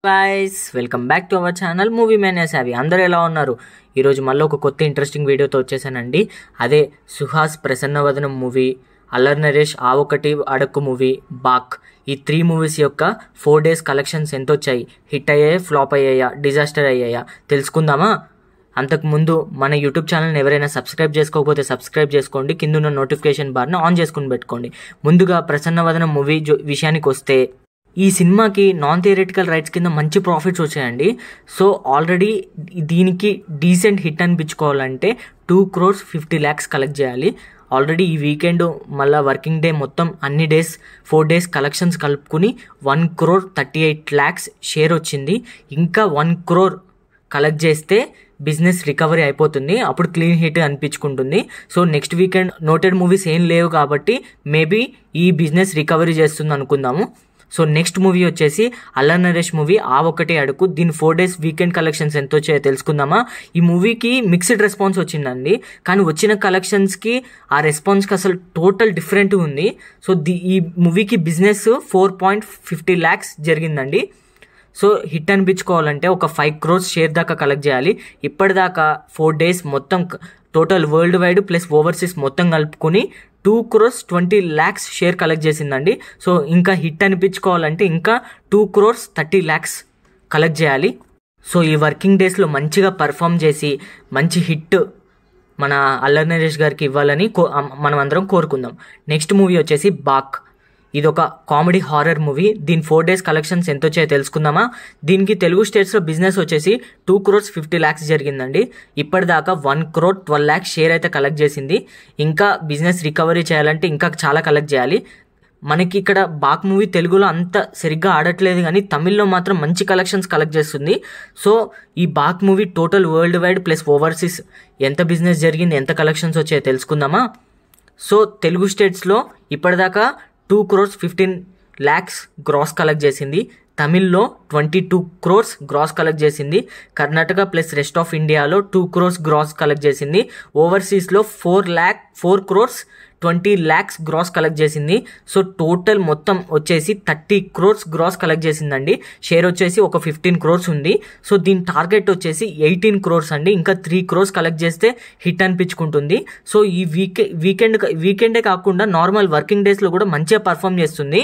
Guys welcome back to our channel movie mania సావి. అందరూ ఎలా ఉన్నారు? ఈరోజు మళ్ళీ ఒక కొత్త ఇంట్రెస్టింగ్ వీడియోతో వచ్చేసానండి. అదే సుహాస్ ప్రసన్నవదనం మూవీ, అల్లరి నరేష్ ఆ ఒకటి అడక్కు మూవీ, బాక్, ఈ 3 మూవీస్ యొక్క 4 days కలెక్షన్స్ ఎంత వచ్చాయి, హిట్ అయ్యాయా, ఫ్లాప్ అయ్యాయా, డిజాస్టర్ అయ్యాయా తెలుసుకుందామా? అంతకుముందు మన యూట్యూబ్ ఛానల్ని ఎవరైనా సబ్స్క్రైబ్ చేసుకోకపోతే సబ్స్క్రైబ్ చేసుకోండి, కింద నోటిఫికేషన్ బార్ని ఆన్ చేసుకుని పెట్టుకోండి. ముందుగా ప్రసన్నవదనం మూవీ విషయానికి వస్తే, ఈ సినిమాకి నాన్ థియరిటికల్ రైట్స్ కింద మంచి ప్రాఫిట్స్ వచ్చాయండి. సో ఆల్రెడీ దీనికి డీసెంట్ హిట్ అనిపించుకోవాలంటే 2,50 lakhs కలెక్ట్ చేయాలి. ఆల్రెడీ ఈ వీకెండ్ మళ్ళీ వర్కింగ్ డే మొత్తం అన్ని డేస్ 4 days కలెక్షన్స్ కలుపుకుని 1,38 lakhs షేర్ వచ్చింది. ఇంకా 1 crore కలెక్ట్ చేస్తే బిజినెస్ రికవరీ అయిపోతుంది, అప్పుడు క్లీన్ హిట్ అనిపించుకుంటుంది. So next weekend noted movies ఏం లేవు కాబట్టి మేబీ ఈ బిజినెస్ రికవరీ చేస్తుంది అనుకుందాము. సో నెక్స్ట్ మూవీ వచ్చేసి అల్లరి నరేష్ మూవీ ఆ ఒకటి అడుగు. దీని 4 days వీకెండ్ కలెక్షన్స్ ఎంత వచ్చాయో తెలుసుకుందామా? ఈ మూవీకి మిక్స్డ్ రెస్పాన్స్ వచ్చిందండి, కానీ వచ్చిన కలెక్షన్స్కి ఆ రెస్పాన్స్కి అసలు టోటల్ డిఫరెంట్ ఉంది. సో ఈ మూవీకి బిజినెస్ 4.50 lakhs జరిగిందండి. సో హిట్ అనిపించుకోవాలంటే ఒక 5 crores షేర్ దాకా కలెక్ట్ చేయాలి. ఇప్పటిదాకా 4 days మొత్తం total world wide plus overseas మొత్తం కలుపుకొని 2,20 lakhs షేర్ కలెక్ట్ చేసిందండి. సో ఇంకా హిట్ అనిపించుకోవాలంటే ఇంకా 2,30 lakhs కలెక్ట్ చేయాలి. సో ఈ వర్కింగ్ డేస్లో మంచిగా పర్ఫామ్ చేసి మంచి హిట్ మన అల్లరి నరేష్ గారికి ఇవ్వాలని మనం అందరం కోరుకుందాం. నెక్స్ట్ మూవీ వచ్చేసి బాక్. ఇది ఒక కామెడీ హారర్ మూవీ. దీని 4 days కలెక్షన్స్ ఎంత వచ్చాయో తెలుసుకుందామా? దీనికి తెలుగు స్టేట్స్లో బిజినెస్ వచ్చేసి 2,50 lakhs జరిగిందండి. ఇప్పటిదాకా 1,12 lakhs షేర్ అయితే కలెక్ట్ చేసింది. ఇంకా బిజినెస్ రికవరీ చేయాలంటే ఇంకా చాలా కలెక్ట్ చేయాలి. మనకి ఇక్కడ బాక్ మూవీ తెలుగులో అంత సరిగ్గా ఆడట్లేదు, కానీ తమిళ్లో మాత్రం మంచి కలెక్షన్స్ కలెక్ట్ చేస్తుంది. సో ఈ Baak movie total world wide plus overseas ఎంత బిజినెస్ జరిగింది, ఎంత కలెక్షన్స్ వచ్చాయో తెలుసుకుందామా? సో తెలుగు స్టేట్స్లో ఇప్పటిదాకా 2,15 lakhs గ్రాస్ కలెక్ట్ చేసింది. తమిళ్లో 22 crores గ్రాస్ కలెక్ట్ చేసింది. కర్ణాటక ప్లస్ రెస్ట్ ఆఫ్ ఇండియాలో 2 crores గ్రాస్ కలెక్ట్ చేసింది. ఓవర్సీస్లో 4,20 lakhs గ్రాస్ కలెక్ట్ చేసింది. సో టోటల్ మొత్తం వచ్చేసి 30 crores గ్రాస్ కలెక్ట్ చేసిందండి. షేర్ వచ్చేసి ఒక 15 crores ఉంది. సో దీని టార్గెట్ వచ్చేసి 18 crores అండి. ఇంకా 3 crores కలెక్ట్ చేస్తే హిట్ అనిపించుకుంటుంది. సో ఈ వీకెండే కాకుండా నార్మల్ వర్కింగ్ డేస్లో కూడా మంచిగా పర్ఫామ్ చేస్తుంది.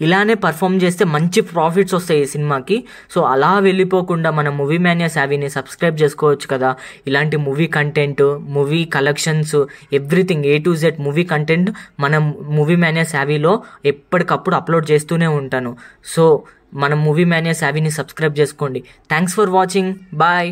ఇలానే పర్ఫామ్ చేస్తే మంచి ప్రాఫిట్స్ వస్తాయి ఈ సినిమాకి. సో అలా వెళ్ళిపోకుండా మన మూవీ మేనియా సావిని సబ్స్క్రైబ్ చేసుకోవచ్చు కదా. ఇలాంటి movie content, movie collections, everything A to Z movie content మన మూవీ మేనియా సావిలో ఎప్పటికప్పుడు అప్లోడ్ చేస్తూనే ఉంటాను. సో మన మూవీ మేనియా సావిని సబ్స్క్రైబ్ చేసుకోండి. Thanks for watching. బాయ్.